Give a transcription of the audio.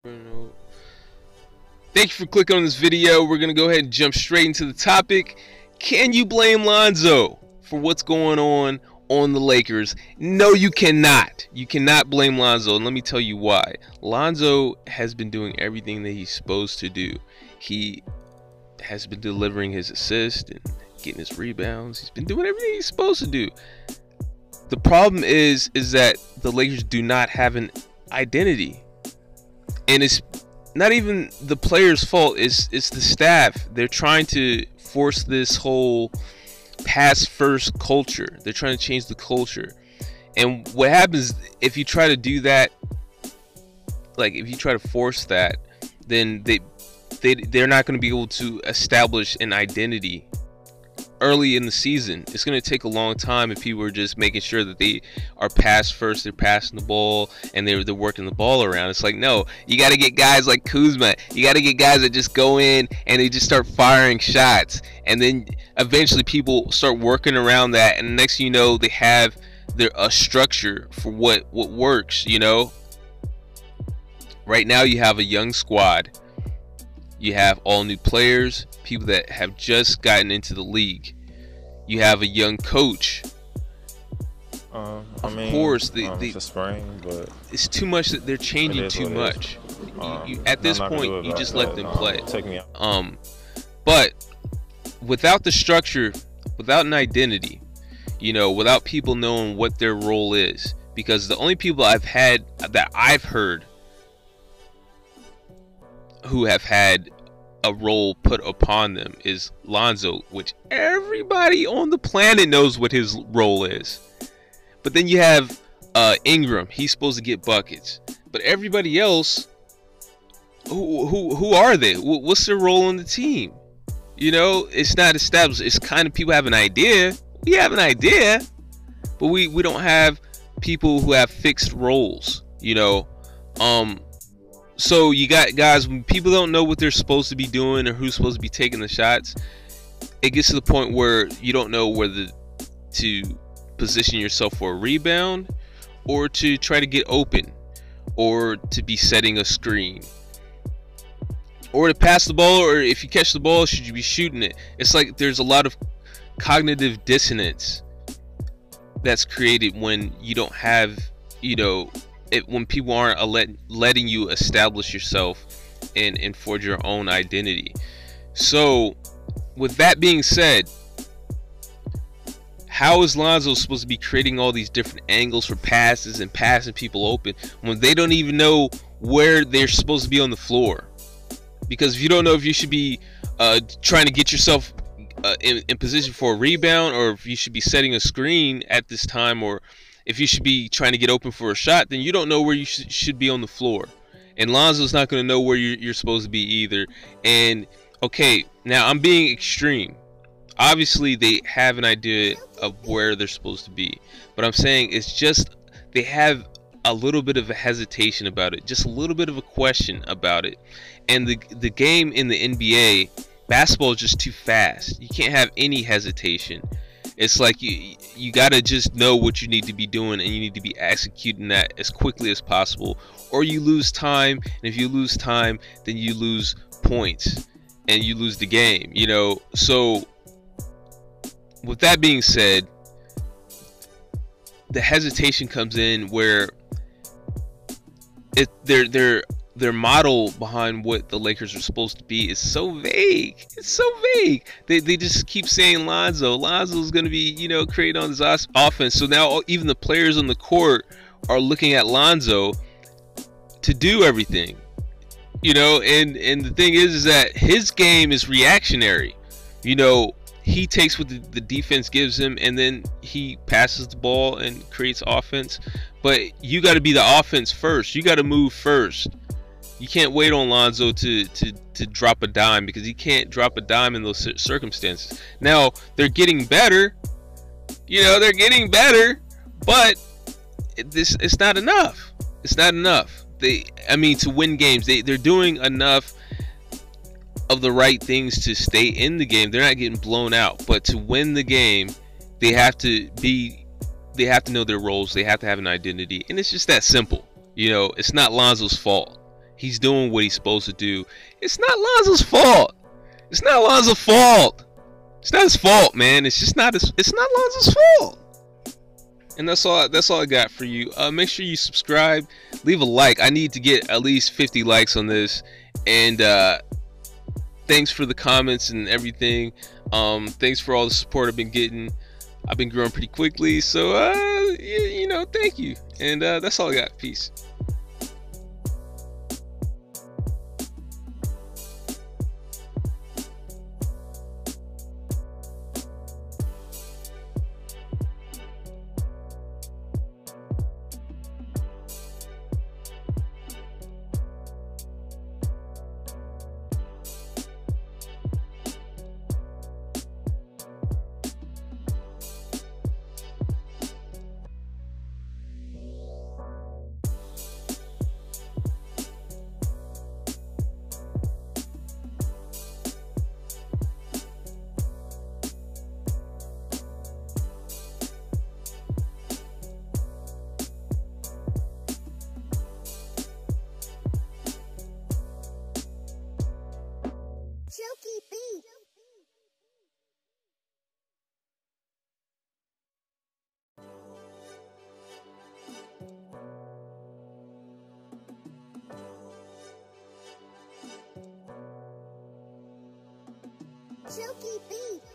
Thank you for clicking on this video. We're gonna go ahead and jump straight into the topic. Can you blame Lonzo for what's going on the Lakers? No, you cannot. You cannot blame Lonzo, and let me tell you why. Lonzo has been doing everything that he's supposed to do. He has been delivering his assists and getting his rebounds. He's been doing everything he's supposed to do. The problem is that the Lakers do not have an identity. And it's not even the players' fault, it's the staff. They're trying to force this whole pass first culture. They're trying to change the culture. And what happens if you try to do that, like if you try to force that, then they're not going to be able to establish an identity early in the season. It's going to take a long time if people are just making sure that they are pass first, they're passing the ball, and they're working the ball around. It's like, no, you got to get guys like Kuzma. You got to get guys that just go in and they just start firing shots, and then eventually people start working around that, and the next thing you know, they have a structure for what works. You know, right now you have a young squad. You have all new players, people that have just gotten into the league. You have a young coach. Of course, it's a spring, but it's too much that they're changing too much. At this point, you just let them play. Take me out. But without the structure, without an identity, you know, without people knowing what their role is, because the only people I've heard who have had a role put upon them is Lonzo, which everybody on the planet knows what his role is. But then you have Ingram. He's supposed to get buckets, but everybody else, who are they? What's their role on the team? You know, it's not established. It's kind of, people have an idea. We have an idea, but we don't have people who have fixed roles. You know, so you got guys, when people don't know what they're supposed to be doing or who's supposed to be taking the shots, it gets to the point where you don't know whether to position yourself for a rebound or to try to get open or to be setting a screen or to pass the ball, or if you catch the ball, should you be shooting it? It's like there's a lot of cognitive dissonance that's created when you don't have, you know, when people aren't letting you establish yourself and forge your own identity. So with that being said, how is Lonzo supposed to be creating all these different angles for passes and passing people open when they don't even know where they're supposed to be on the floor? Because if you don't know if you should be trying to get yourself in position for a rebound, or if you should be setting a screen at this time, or if you should be trying to get open for a shot, then you don't know where you should be on the floor. And Lonzo's not going to know where you're supposed to be either. And, okay, now I'm being extreme. Obviously, they have an idea of where they're supposed to be. But I'm saying it's just they have a little bit of a hesitation about it. Just a little bit of a question about it. And the game in the NBA, basketball is just too fast. You can't have any hesitation. It's like you gotta just know what you need to be doing, and you need to be executing that as quickly as possible, or you lose time. And if you lose time, then you lose points and you lose the game, you know. So with that being said, the hesitation comes in where their model behind what the Lakers are supposed to be is so vague. It's so vague. They just keep saying Lonzo's going to be, you know, creating on this offense. So now even the players on the court are looking at Lonzo to do everything. You know, and the thing is that his game is reactionary. You know, he takes what the defense gives him, and then he passes the ball and creates offense. But you got to be the offense first. You got to move first. You can't wait on Lonzo to drop a dime, because he can't drop a dime in those circumstances. Now, they're getting better. You know, they're getting better, but it's not enough. It's not enough. To win games, they're doing enough of the right things to stay in the game. They're not getting blown out, but to win the game, they have to know their roles. They have to have an identity, and it's just that simple. You know, it's not Lonzo's fault. He's doing what he's supposed to do. It's not Lonzo's fault. It's not Lonzo's fault. It's not his fault, man. It's just not his. It's not Lonzo's fault. And that's all. That's all I got for you. Make sure you subscribe, leave a like. I need to get at least 50 likes on this. And thanks for the comments and everything. Thanks for all the support I've been getting. I've been growing pretty quickly, so you know, thank you. And that's all I got. Peace. Silky beat.